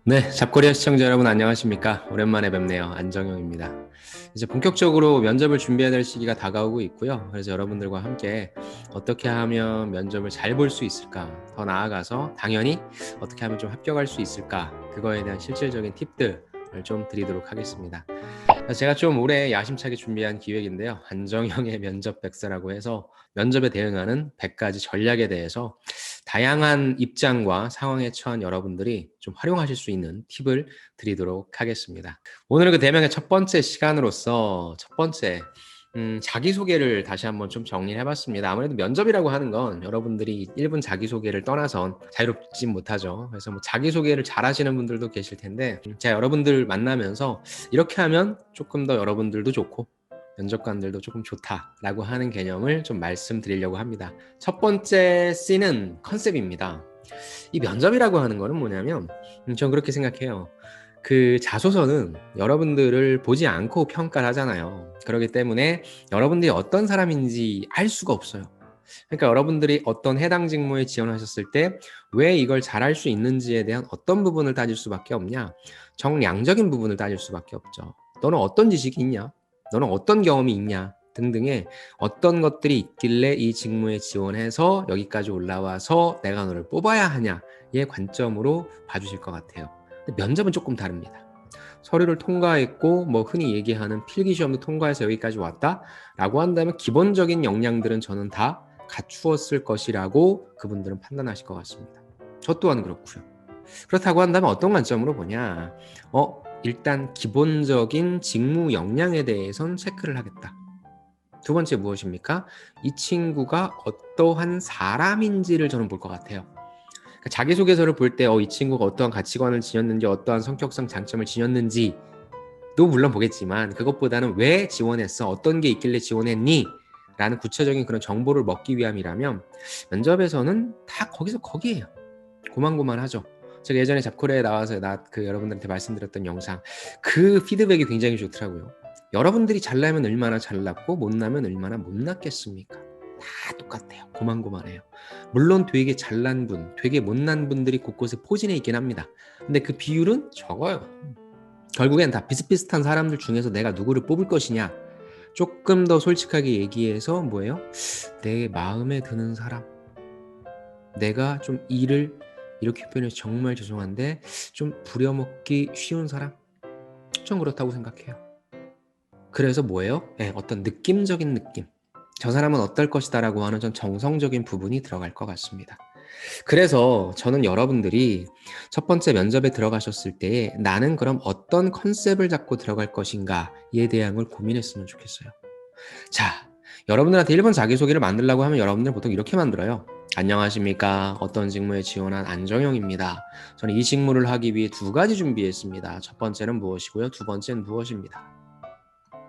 네, 잡코리아 시청자 여러분 안녕하십니까? 오랜만에 뵙네요. 안정영입니다. 이제 본격적으로 면접을 준비해야 될 시기가 다가오고 있고요. 그래서 여러분들과 함께 어떻게 하면 면접을 잘 볼 수 있을까? 더 나아가서 당연히 어떻게 하면 좀 합격할 수 있을까? 그거에 대한 실질적인 팁들을 좀 드리도록 하겠습니다. 제가 좀 올해 야심차게 준비한 기획인데요. 안정형의 면접 백서라고 해서 면접에 대응하는 100가지 전략에 대해서 다양한 입장과 상황에 처한 여러분들이 좀 활용하실 수 있는 팁을 드리도록 하겠습니다. 오늘은 그 대명의 첫 번째 시간으로서 첫 번째 자기소개를 다시 한번 좀 정리를 해봤습니다. 아무래도 면접이라고 하는 건 여러분들이 1분 자기소개를 떠나선 자유롭지 못하죠. 그래서 뭐 자기소개를 잘 하시는 분들도 계실 텐데 제가 여러분들 만나면서 이렇게 하면 조금 더 여러분들도 좋고 면접관들도 조금 좋다라고 하는 개념을 좀 말씀드리려고 합니다. 첫 번째 C는 컨셉입니다. 이 면접이라고 하는 거는 뭐냐면 전 그렇게 생각해요. 그 자소서는 여러분들을 보지 않고 평가를 하잖아요. 그렇기 때문에 여러분들이 어떤 사람인지 알 수가 없어요. 그러니까 여러분들이 어떤 해당 직무에 지원하셨을 때 왜 이걸 잘할 수 있는지에 대한 어떤 부분을 따질 수밖에 없냐? 정량적인 부분을 따질 수밖에 없죠. 너는 어떤 지식이 있냐? 너는 어떤 경험이 있냐? 등등의 어떤 것들이 있길래 이 직무에 지원해서 여기까지 올라와서 내가 너를 뽑아야 하냐의 관점으로 봐주실 것 같아요. 근데 면접은 조금 다릅니다. 서류를 통과했고 뭐 흔히 얘기하는 필기시험도 통과해서 여기까지 왔다라고 한다면 기본적인 역량들은 저는 다 갖추었을 것이라고 그분들은 판단하실 것 같습니다. 저 또한 그렇고요. 그렇다고 한다면 어떤 관점으로 보냐? 일단 기본적인 직무 역량에 대해선 체크를 하겠다. 두 번째 무엇입니까? 이 친구가 어떠한 사람인지를 저는 볼 것 같아요. 그러니까 자기소개서를 볼 때 이 친구가 어떠한 가치관을 지녔는지 어떠한 성격상 장점을 지녔는지도 물론 보겠지만 그것보다는 왜 지원했어? 어떤 게 있길래 지원했니? 라는 구체적인 그런 정보를 먹기 위함이라면 면접에서는 다 거기서 거기에요. 고만고만하죠. 제가 예전에 잡코레에 나와서 여러분들한테 말씀드렸던 영상 그 피드백이 굉장히 좋더라고요. 여러분들이 잘나면 얼마나 잘났고 못나면 얼마나 못났겠습니까? 다 똑같아요. 고만고만해요. 물론 되게 잘난 분, 되게 못난 분들이 곳곳에 포진해 있긴 합니다. 근데 그 비율은 적어요. 결국엔 다 비슷비슷한 사람들 중에서 내가 누구를 뽑을 것이냐. 조금 더 솔직하게 얘기해서 뭐예요? 내 마음에 드는 사람. 내가 좀 일을 이렇게 표현해서 정말 죄송한데 좀 부려먹기 쉬운 사람? 전 그렇다고 생각해요. 그래서 뭐예요? 네, 어떤 느낌적인 느낌. 저 사람은 어떨 것이다라고 하는 전 정성적인 부분이 들어갈 것 같습니다. 그래서 저는 여러분들이 첫 번째 면접에 들어가셨을 때 나는 그럼 어떤 컨셉을 잡고 들어갈 것인가에 대한 걸 고민했으면 좋겠어요. 자, 여러분들한테 1번 자기소개를 만들려고 하면 여러분들 보통 이렇게 만들어요. 안녕하십니까. 어떤 직무에 지원한 안정영입니다. 저는 이 직무를 하기 위해 2가지 준비했습니다. 첫 번째는 무엇이고요. 두 번째는 무엇입니다.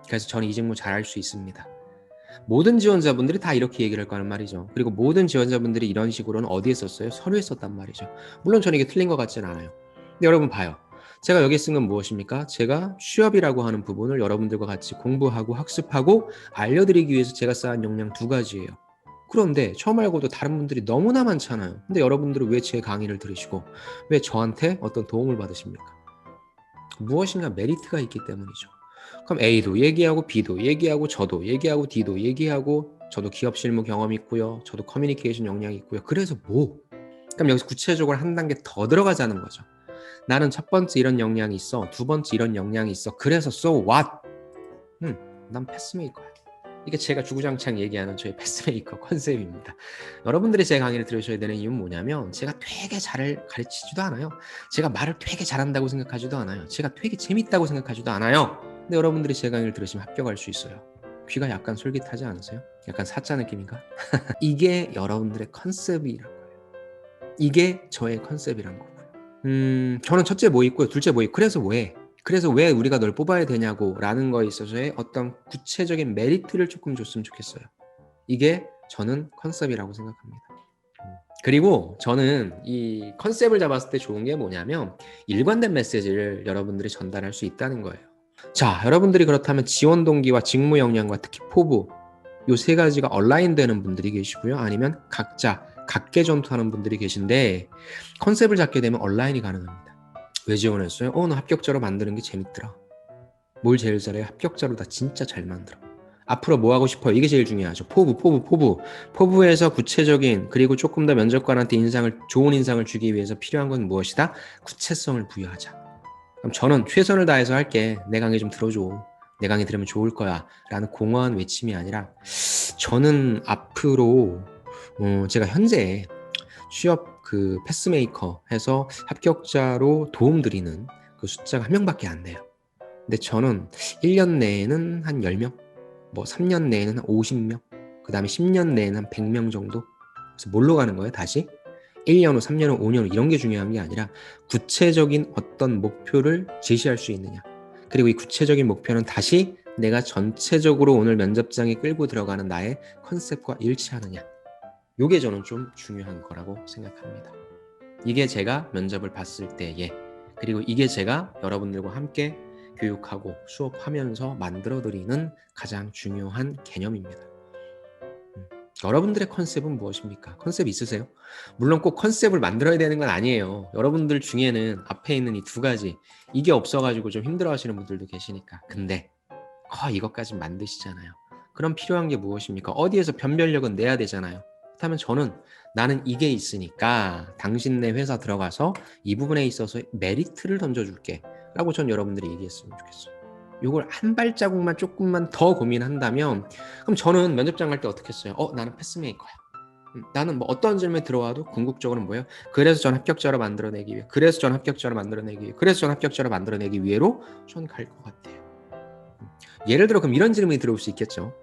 그래서 저는 이 직무 잘할 수 있습니다. 모든 지원자분들이 다 이렇게 얘기를 할 거란 말이죠. 그리고 모든 지원자분들이 이런 식으로는 어디에 썼어요? 서류에 썼단 말이죠. 물론 저는 이게 틀린 것 같지는 않아요. 근데 여러분 봐요. 제가 여기 쓴 건 무엇입니까? 제가 취업이라고 하는 부분을 여러분들과 같이 공부하고 학습하고 알려드리기 위해서 제가 쌓은 역량 2가지예요. 그런데 저 말고도 다른 분들이 너무나 많잖아요. 근데 여러분들은 왜 제 강의를 들으시고 왜 저한테 어떤 도움을 받으십니까? 무엇인가 메리트가 있기 때문이죠. 그럼 A도 얘기하고 B도 얘기하고 저도 얘기하고 D도 얘기하고 저도 기업 실무 경험 있고요. 저도 커뮤니케이션 역량이 있고요. 그래서 뭐? 그럼 여기서 구체적으로 한 단계 더 들어가자는 거죠. 나는 첫 번째 이런 역량이 있어. 두 번째 이런 역량이 있어. 그래서 so what? 난 패스메이커야. 이게 제가 주구장창 얘기하는 저의 패스메이커 컨셉입니다. 여러분들이 제 강의를 들으셔야 되는 이유는 뭐냐면 제가 되게 잘 가르치지도 않아요. 제가 말을 되게 잘한다고 생각하지도 않아요. 제가 되게 재밌다고 생각하지도 않아요. 근데 여러분들이 제 강의를 들으시면 합격할 수 있어요. 귀가 약간 솔깃하지 않으세요? 약간 사짜 느낌인가? 이게 여러분들의 컨셉이라고요. 이게 저의 컨셉이란 거고요. 저는 첫째 뭐 있고요. 둘째 뭐 있고 그래서 왜? 그래서 왜 우리가 널 뽑아야 되냐고 라는 거에 있어서의 어떤 구체적인 메리트를 조금 줬으면 좋겠어요. 이게 저는 컨셉이라고 생각합니다. 그리고 저는 이 컨셉을 잡았을 때 좋은 게 뭐냐면 일관된 메시지를 여러분들이 전달할 수 있다는 거예요. 자, 여러분들이 그렇다면 지원 동기와 직무 역량과 특히 포부 요 3가지가 얼라인 되는 분들이 계시고요. 아니면 각자 각계 전투하는 분들이 계신데 컨셉을 잡게 되면 얼라인이 가능합니다. 왜 지원했어요? 나 합격자로 만드는 게 재밌더라. 뭘 제일 잘해? 합격자로 나 진짜 잘 만들어. 앞으로 뭐 하고 싶어요? 이게 제일 중요하죠. 포부에서 구체적인, 그리고 조금 더 면접관한테 좋은 인상을 주기 위해서 필요한 건 무엇이다? 구체성을 부여하자. 그럼 저는 최선을 다해서 할게. 내 강의 좀 들어줘. 내 강의 들으면 좋을 거야. 라는 공허한 외침이 아니라, 저는 앞으로 제가 현재 취업 패스메이커 해서 합격자로 도움드리는 그 숫자가 한 명밖에 안 돼요. 근데 저는 1년 내에는 한 10명, 뭐 3년 내에는 한 50명, 그 다음에 10년 내에는 한 100명 정도. 그래서 뭘로 가는 거예요? 다시 1년 후, 3년 후, 5년 후 이런 게 중요한 게 아니라 구체적인 어떤 목표를 제시할 수 있느냐. 그리고 이 구체적인 목표는 다시 내가 전체적으로 오늘 면접장에 끌고 들어가는 나의 컨셉과 일치하느냐. 이게 저는 좀 중요한 거라고 생각합니다. 이게 제가 면접을 봤을 때에, 그리고 이게 제가 여러분들과 함께 교육하고 수업하면서 만들어드리는 가장 중요한 개념입니다. 여러분들의 컨셉은 무엇입니까? 컨셉 있으세요? 물론 꼭 컨셉을 만들어야 되는 건 아니에요. 여러분들 중에는 앞에 있는 이 두 가지, 이게 없어가지고 좀 힘들어하시는 분들도 계시니까. 근데 이것까지 만드시잖아요. 그럼 필요한 게 무엇입니까? 어디에서 변별력은 내야 되잖아요. 그렇다면 저는 나는 이게 있으니까 당신네 회사 들어가서 이 부분에 있어서 메리트를 던져줄게 라고 전 여러분들이 얘기했으면 좋겠어요. 이걸 한 발자국만 조금만 더 고민한다면, 그럼 저는 면접장 갈 때 어떻게 했어요? 나는 패스메이커야. 나는 뭐 어떤 질문에 들어와도 궁극적으로는 뭐예요? 그래서 전 합격자로 만들어내기 위해, 그래서 전 합격자로 만들어내기 위해, 그래서 전 합격자로 만들어내기 위해로 전 갈 것 같아요. 예를 들어 그럼 이런 질문이 들어올 수 있겠죠.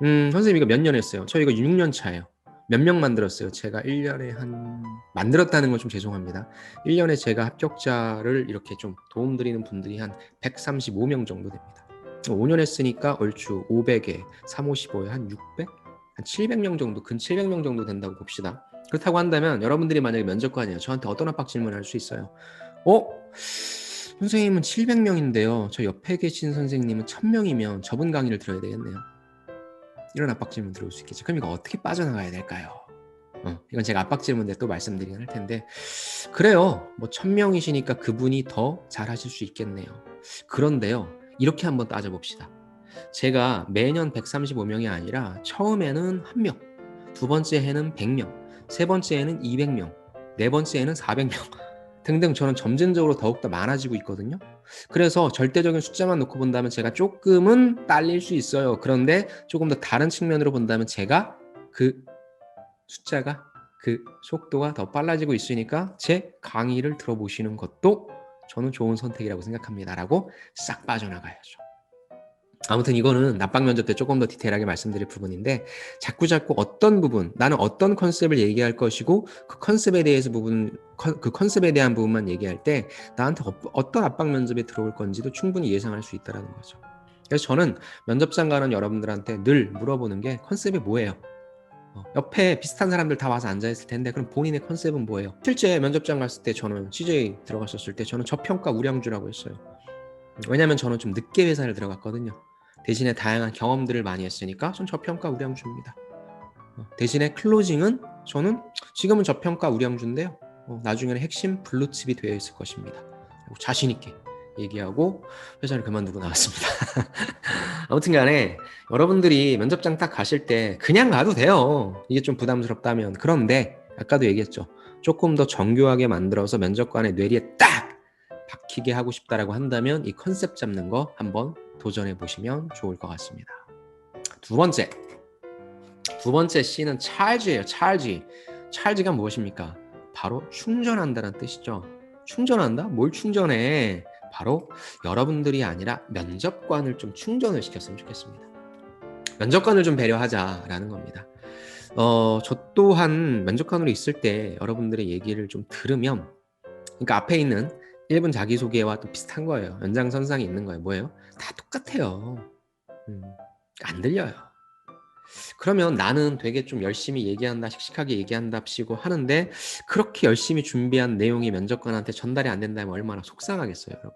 선생님 이거 몇 년 했어요? 저 이거 6년 차예요. 몇 명 만들었어요? 제가 1년에 만들었다는 건 좀 죄송합니다. 1년에 제가 합격자를 이렇게 좀 도움드리는 분들이 한 135명 정도 됩니다. 5년 했으니까 얼추 500에 355에 한 600? 한 700명 정도, 근 700명 정도 된다고 봅시다. 그렇다고 한다면 여러분들이 만약에 면접관이에요. 저한테 어떤 압박 질문을 할 수 있어요? 선생님은 700명인데요. 저 옆에 계신 선생님은 1000명이면 저분 강의를 들어야 되겠네요. 이런 압박 질문 들어올 수 있겠죠. 그럼 이거 어떻게 빠져나가야 될까요? 이건 제가 압박 질문인데 또 말씀드리긴 할 텐데, 그래요. 뭐 1000명이시니까 그분이 더 잘하실 수 있겠네요. 그런데요, 이렇게 한번 따져봅시다. 제가 매년 135명이 아니라 처음에는 1명, 두 번째 해는 100명, 세 번째 해는 200명, 네 번째 해는 400명 등등 저는 점진적으로 더욱더 많아지고 있거든요. 그래서 절대적인 숫자만 놓고 본다면 제가 조금은 딸릴 수 있어요. 그런데 조금 더 다른 측면으로 본다면 제가 그 숫자가, 그 속도가 더 빨라지고 있으니까 제 강의를 들어보시는 것도 저는 좋은 선택이라고 생각합니다. 라고 싹 빠져나가야죠. 아무튼 이거는 납방 면접 때 조금 더 디테일하게 말씀드릴 부분인데, 자꾸 어떤 부분, 나는 어떤 컨셉을 얘기할 것이고 그 컨셉에 대한 부분만 얘기할 때 나한테 어떤 압박 면접에 들어올 건지도 충분히 예상할 수 있다는 거죠. 그래서 저는 면접장 가는 여러분들한테 늘 물어보는 게 컨셉이 뭐예요? 옆에 비슷한 사람들 다 와서 앉아있을 텐데 그럼 본인의 컨셉은 뭐예요? 실제 면접장 갔을 때 저는 CJ 들어갔었을 때 저는 저평가 우량주라고 했어요. 왜냐면 저는 좀 늦게 회사를 들어갔거든요. 대신에 다양한 경험들을 많이 했으니까 전 저평가 우량주입니다. 대신에 클로징은 저는 지금은 저평가 우량주인데요. 나중에는 핵심 블루칩이 되어 있을 것입니다. 자신 있게 얘기하고 회사를 그만두고 나왔습니다. 아무튼 간에 여러분들이 면접장 딱 가실 때 그냥 가도 돼요. 이게 좀 부담스럽다면. 그런데 아까도 얘기했죠. 조금 더 정교하게 만들어서 면접관의 뇌리에 딱 박히게 하고 싶다라고 한다면 이 컨셉 잡는 거 한번 도전해 보시면 좋을 것 같습니다. 두 번째 C는 charge예요. charge가 무엇입니까? 바로 충전한다는 뜻이죠. 충전한다? 뭘 충전해? 바로 여러분들이 아니라 면접관을 좀 충전을 시켰으면 좋겠습니다. 면접관을 좀 배려하자라는 겁니다. 저 또한 면접관으로 있을 때 여러분들의 얘기를 좀 들으면, 그러니까 앞에 있는 1분 자기소개와 또 비슷한 거예요. 연장선상에 있는 거예요. 뭐예요? 다 똑같아요. 안 들려요. 그러면 나는 되게 좀 열심히 얘기한다, 씩씩하게 얘기한답시고 하는데 그렇게 열심히 준비한 내용이 면접관한테 전달이 안 된다면 얼마나 속상하겠어요, 여러분.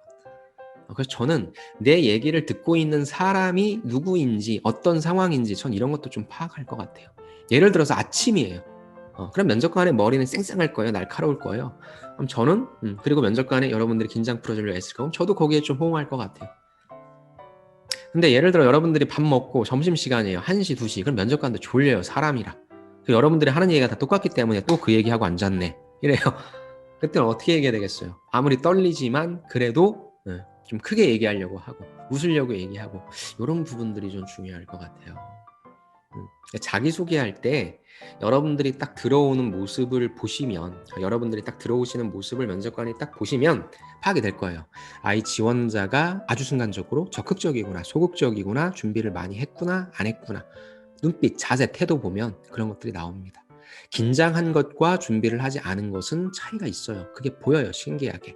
그래서 저는 내 얘기를 듣고 있는 사람이 누구인지, 어떤 상황인지 전 이런 것도 좀 파악할 것 같아요. 예를 들어서 아침이에요. 그럼 면접관의 머리는 쌩쌩할 거예요. 날카로울 거예요. 그럼 저는 그리고 면접관에 여러분들이 긴장 풀어주려 했을 거고 저도 거기에 좀 호응할 것 같아요. 근데 예를 들어 여러분들이 밥 먹고 점심시간이에요. 1시, 2시. 그럼 면접관도 졸려요. 사람이라. 여러분들이 하는 얘기가 다 똑같기 때문에 또 그 얘기하고 앉았네. 이래요. 그때는 어떻게 얘기해야 되겠어요? 아무리 떨리지만 그래도 좀 크게 얘기하려고 하고 웃으려고 얘기하고 이런 부분들이 좀 중요할 것 같아요. 자기소개할 때 여러분들이 딱 들어오는 모습을 보시면 여러분들이 딱 들어오시는 모습을 면접관이 딱 보시면 파악이 될 거예요. 이 지원자가 아주 순간적으로 적극적이구나 소극적이구나 준비를 많이 했구나 안 했구나 눈빛, 자세, 태도 보면 그런 것들이 나옵니다. 긴장한 것과 준비를 하지 않은 것은 차이가 있어요. 그게 보여요. 신기하게.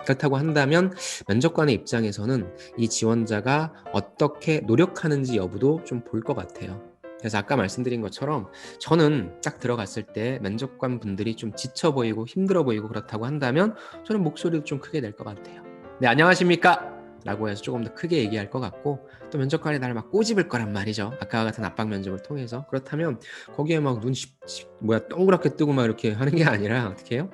그렇다고 한다면 면접관의 입장에서는 이 지원자가 어떻게 노력하는지 여부도 좀 볼 것 같아요. 그래서 아까 말씀드린 것처럼 저는 딱 들어갔을 때 면접관 분들이 좀 지쳐 보이고 힘들어 보이고 그렇다고 한다면 저는 목소리도 좀 크게 낼 것 같아요. 네, 안녕하십니까? 라고 해서 조금 더 크게 얘기할 것 같고 또 면접관이 나를 막 꼬집을 거란 말이죠. 아까와 같은 압박 면접을 통해서. 그렇다면 거기에 막 눈 동그랗게 뜨고 막 이렇게 하는 게 아니라 어떻게 해요?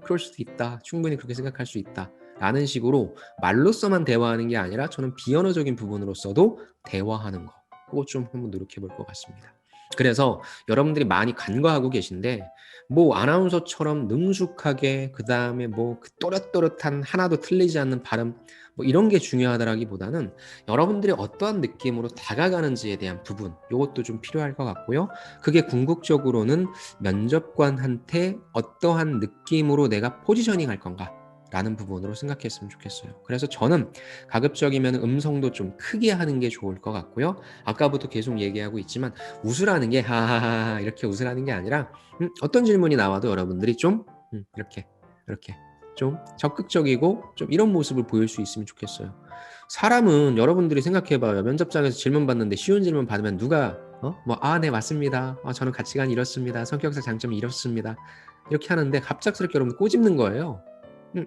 그럴 수도 있다. 충분히 그렇게 생각할 수 있다. 라는 식으로 말로서만 대화하는 게 아니라 저는 비언어적인 부분으로서도 대화하는 거. 그거 좀 한번 노력해 볼 것 같습니다. 그래서 여러분들이 많이 간과하고 계신데 뭐 아나운서처럼 능숙하게 그다음에 뭐 그 또렷또렷한 하나도 틀리지 않는 발음 뭐 이런 게 중요하다라기보다는 여러분들이 어떠한 느낌으로 다가가는지에 대한 부분 이것도 좀 필요할 것 같고요. 그게 궁극적으로는 면접관한테 어떠한 느낌으로 내가 포지셔닝 할 건가 라는 부분으로 생각했으면 좋겠어요. 그래서 저는 가급적이면 음성도 좀 크게 하는 게 좋을 것 같고요. 아까부터 계속 얘기하고 있지만 웃으라는 게 하하하 이렇게 웃으라는 게 아니라 어떤 질문이 나와도 여러분들이 좀 이렇게 좀 적극적이고 좀 이런 모습을 보일 수 있으면 좋겠어요. 사람은 여러분들이 생각해봐요. 면접장에서 질문 받는데 쉬운 질문 받으면 누가 네 맞습니다. 저는 가치관이 이렇습니다. 성격상 장점이 이렇습니다. 이렇게 하는데 갑작스럽게 여러분 꼬집는 거예요.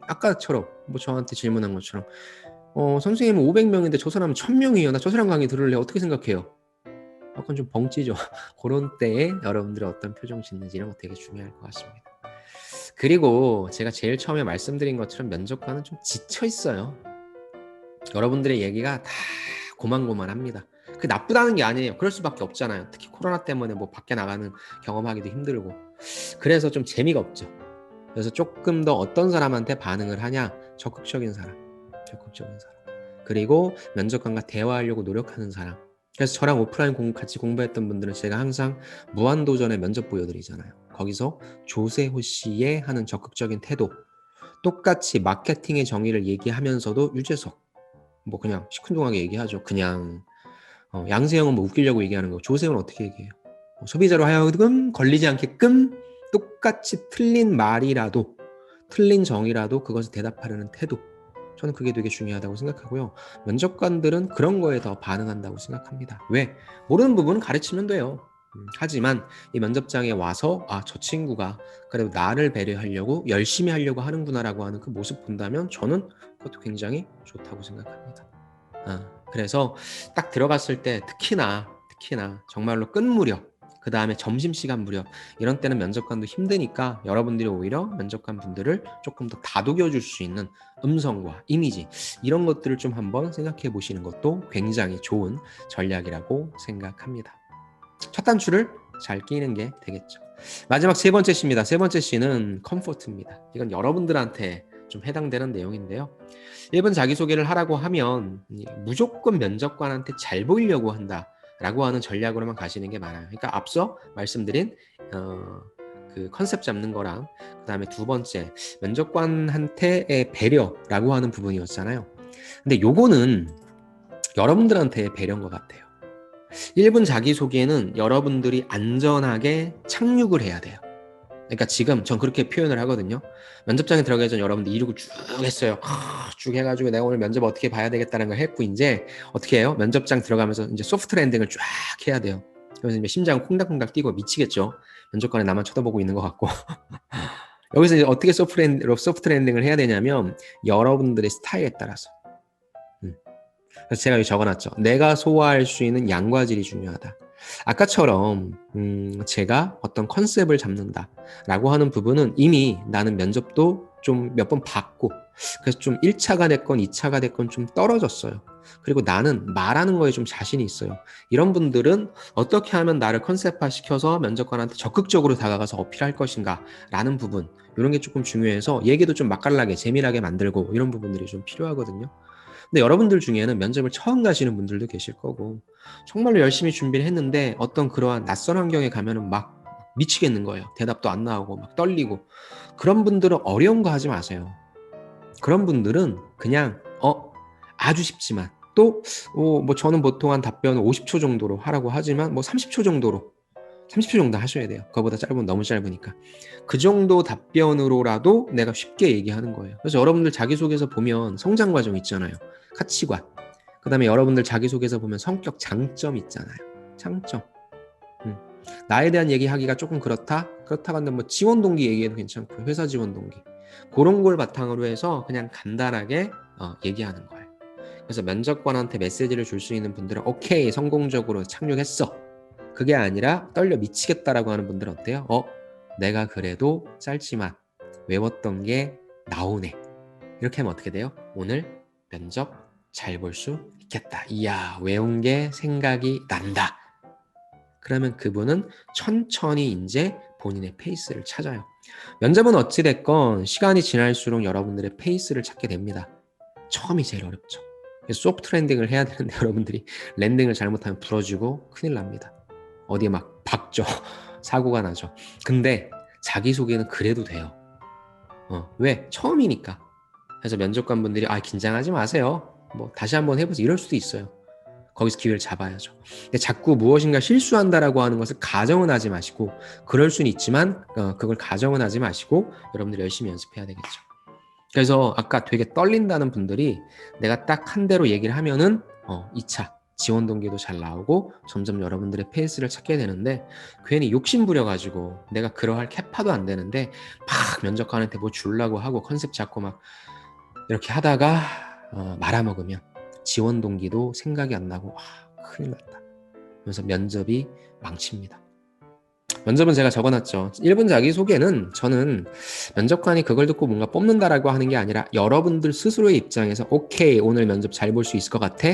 아까처럼 뭐 저한테 질문한 것처럼 선생님은 500명인데 저 사람은 1000명이에요. 나 저 사람 강의 들을래. 어떻게 생각해요? 약간 좀 벙찌죠. 그런 때에 여러분들이 어떤 표정 짓는지 이런 거 되게 중요할 것 같습니다. 그리고 제가 제일 처음에 말씀드린 것처럼 면접관은 좀 지쳐 있어요. 여러분들의 얘기가 다 고만고만합니다. 그게 나쁘다는 게 아니에요. 그럴 수밖에 없잖아요. 특히 코로나 때문에 뭐 밖에 나가는 경험하기도 힘들고. 그래서 좀 재미가 없죠. 그래서 조금 더 어떤 사람한테 반응을 하냐? 적극적인 사람. 그리고 면접관과 대화하려고 노력하는 사람. 그래서 저랑 오프라인 같이 공부했던 분들은 제가 항상 무한도전의 면접 보여드리잖아요. 거기서 조세호 씨의 하는 적극적인 태도. 똑같이 마케팅의 정의를 얘기하면서도 유재석. 뭐 그냥 시큰둥하게 얘기하죠. 그냥 양세형은 뭐 웃기려고 얘기하는 거고 조세호는 어떻게 얘기해요? 소비자로 하여금 걸리지 않게끔 똑같이 틀린 말이라도 틀린 정의라도 그것을 대답하려는 태도 저는 그게 되게 중요하다고 생각하고요. 면접관들은 그런 거에 더 반응한다고 생각합니다. 왜? 모르는 부분은 가르치면 돼요. 하지만 이 면접장에 와서 저 친구가 그래도 나를 배려하려고 열심히 하려고 하는구나라고 하는 그 모습 본다면 저는 그것도 굉장히 좋다고 생각합니다. 그래서 딱 들어갔을 때 특히나 정말로 끝무렵 그 다음에 점심시간 무렵 이런 때는 면접관도 힘드니까 여러분들이 오히려 면접관 분들을 조금 더 다독여 줄 수 있는 음성과 이미지 이런 것들을 좀 한번 생각해 보시는 것도 굉장히 좋은 전략이라고 생각합니다. 첫 단추를 잘 끼는 게 되겠죠. 마지막 세 번째 C입니다. 세 번째 C는 컴포트입니다. 이건 여러분들한테 좀 해당되는 내용인데요. 1번 자기소개를 하라고 하면 무조건 면접관한테 잘 보이려고 한다. 라고 하는 전략으로만 가시는 게 많아요. 그러니까 앞서 말씀드린 그 컨셉 잡는 거랑 그 다음에 두 번째 면접관한테의 배려라고 하는 부분이었잖아요. 근데 요거는 여러분들한테의 배려인 것 같아요. 1분 자기소개는 여러분들이 안전하게 착륙을 해야 돼요. 그러니까 지금 전 그렇게 표현을 하거든요. 면접장에 들어가기 전 여러분들 이륙을 쭉 했어요. 쭉 해가지고 내가 오늘 면접 어떻게 봐야 되겠다는 걸 했고 이제 어떻게 해요? 면접장 들어가면서 이제 소프트 랜딩을 쫙 해야 돼요. 그래서 이제 심장 콩닥콩닥 뛰고 미치겠죠. 면접관에 나만 쳐다보고 있는 것 같고. 여기서 이제 어떻게 소프트 랜딩을 해야 되냐면 여러분들의 스타일에 따라서. 그래서 제가 여기 적어놨죠. 내가 소화할 수 있는 양과 질이 중요하다. 아까처럼 제가 어떤 컨셉을 잡는다라고 하는 부분은 이미 나는 면접도 좀 몇 번 봤고 그래서 좀 1차가 됐건 2차가 됐건 좀 떨어졌어요. 그리고 나는 말하는 거에 좀 자신이 있어요. 이런 분들은 어떻게 하면 나를 컨셉화 시켜서 면접관한테 적극적으로 다가가서 어필할 것인가 라는 부분, 이런 게 조금 중요해서 얘기도 좀 맛깔나게 재미나게 만들고 이런 부분들이 좀 필요하거든요. 근데 여러분들 중에는 면접을 처음 가시는 분들도 계실 거고 정말로 열심히 준비를 했는데 어떤 그러한 낯선 환경에 가면은 막 미치겠는 거예요. 대답도 안 나오고 막 떨리고. 그런 분들은 어려운 거 하지 마세요. 그런 분들은 그냥 아주 쉽지만 또 뭐 저는 보통 한 답변을 50초 정도로 하라고 하지만 뭐 30초 정도 하셔야 돼요. 그거보다 짧으면 너무 짧으니까. 그 정도 답변으로라도 내가 쉽게 얘기하는 거예요. 그래서 여러분들 자기소개서 보면 성장 과정 있잖아요. 가치관. 그다음에 여러분들 자기소개서 보면 성격 장점 있잖아요. 장점. 나에 대한 얘기하기가 조금 그렇다고 하는데 뭐 지원 동기 얘기해도 괜찮고 회사 지원 동기. 그런 걸 바탕으로 해서 그냥 간단하게 얘기하는 거예요. 그래서 면접관한테 메시지를 줄 수 있는 분들은 오케이 성공적으로 착륙했어. 그게 아니라 떨려 미치겠다라고 하는 분들은 어때요? 내가 그래도 짧지만 외웠던 게 나오네. 이렇게 하면 어떻게 돼요? 오늘 면접 잘 볼 수 있겠다. 이야, 외운 게 생각이 난다. 그러면 그분은 천천히 이제 본인의 페이스를 찾아요. 면접은 어찌됐건 시간이 지날수록 여러분들의 페이스를 찾게 됩니다. 처음이 제일 어렵죠. 소프트 랜딩을 해야 되는데 여러분들이 랜딩을 잘못하면 부러지고 큰일 납니다. 어디에 막 박죠. 사고가 나죠. 근데 자기소개는 그래도 돼요. 왜? 처음이니까. 그래서 면접관분들이 긴장하지 마세요. 뭐 다시 한번 해보세요. 이럴 수도 있어요. 거기서 기회를 잡아야죠. 근데 자꾸 무엇인가 실수한다라고 하는 것을 가정은 하지 마시고 그럴 수는 있지만 그걸 가정은 하지 마시고 여러분들이 열심히 연습해야 되겠죠. 그래서 아까 되게 떨린다는 분들이 내가 딱 한 대로 얘기를 하면은 2차 지원 동기도 잘 나오고 점점 여러분들의 페이스를 찾게 되는데 괜히 욕심 부려가지고 내가 그러할 캐파도 안 되는데 막 면접관한테 뭐 주려고 하고 컨셉 잡고 막 이렇게 하다가 말아먹으면 지원 동기도 생각이 안 나고 큰일 났다. 그래서 면접이 망칩니다. 면접은 제가 적어놨죠. 1분 자기소개는 저는 면접관이 그걸 듣고 뭔가 뽑는다라고 하는 게 아니라 여러분들 스스로의 입장에서 오케이 오늘 면접 잘 볼 수 있을 것 같아.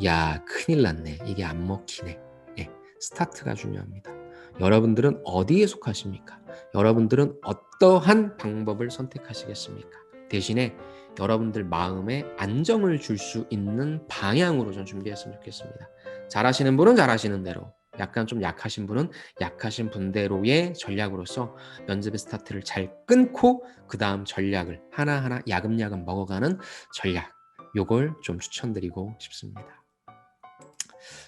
야 큰일 났네. 이게 안 먹히네. 스타트가 중요합니다. 여러분들은 어디에 속하십니까? 여러분들은 어떠한 방법을 선택하시겠습니까? 대신에 여러분들 마음에 안정을 줄 수 있는 방향으로 좀 준비했으면 좋겠습니다. 잘하시는 분은 잘하시는 대로, 약간 좀 약하신 분은 약하신 분대로의 전략으로서 면접의 스타트를 잘 끊고 그 다음 전략을 하나하나 야금야금 먹어가는 전략, 요걸 좀 추천드리고 싶습니다.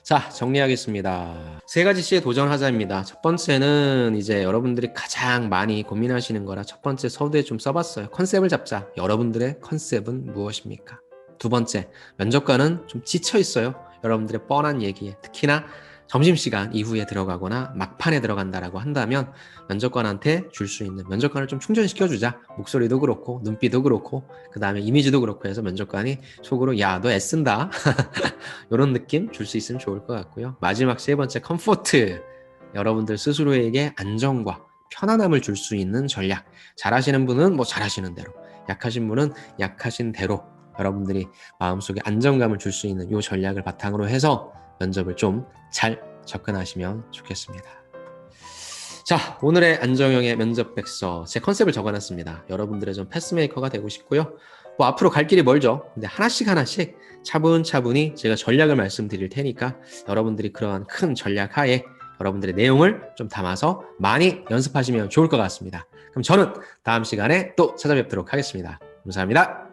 자, 정리하겠습니다. 3가지 도전하자입니다. 첫 번째는 이제 여러분들이 가장 많이 고민하시는 거라 첫 번째 서두에 좀 써봤어요. 컨셉을 잡자. 여러분들의 컨셉은 무엇입니까? 두 번째, 면접관은 좀 지쳐 있어요. 여러분들의 뻔한 얘기에. 특히나 점심시간 이후에 들어가거나 막판에 들어간다라고 한다면 면접관한테 줄 수 있는, 면접관을 좀 충전시켜주자. 목소리도 그렇고 눈빛도 그렇고 그 다음에 이미지도 그렇고 해서 면접관이 속으로 야, 너 애쓴다 이런 느낌 줄 수 있으면 좋을 것 같고요. 마지막 3번째, 컴포트. 여러분들 스스로에게 안정과 편안함을 줄 수 있는 전략. 잘하시는 분은 뭐 잘하시는 대로, 약하신 분은 약하신 대로 여러분들이 마음속에 안정감을 줄 수 있는 이 전략을 바탕으로 해서 면접을 좀 잘 접근하시면 좋겠습니다. 자, 오늘의 안정형의 면접 백서, 제 컨셉을 적어놨습니다. 여러분들의 좀 패스메이커가 되고 싶고요. 뭐 앞으로 갈 길이 멀죠. 근데 하나씩 차분차분히 제가 전략을 말씀드릴 테니까 여러분들이 그러한 큰 전략 하에 여러분들의 내용을 좀 담아서 많이 연습하시면 좋을 것 같습니다. 그럼 저는 다음 시간에 또 찾아뵙도록 하겠습니다. 감사합니다.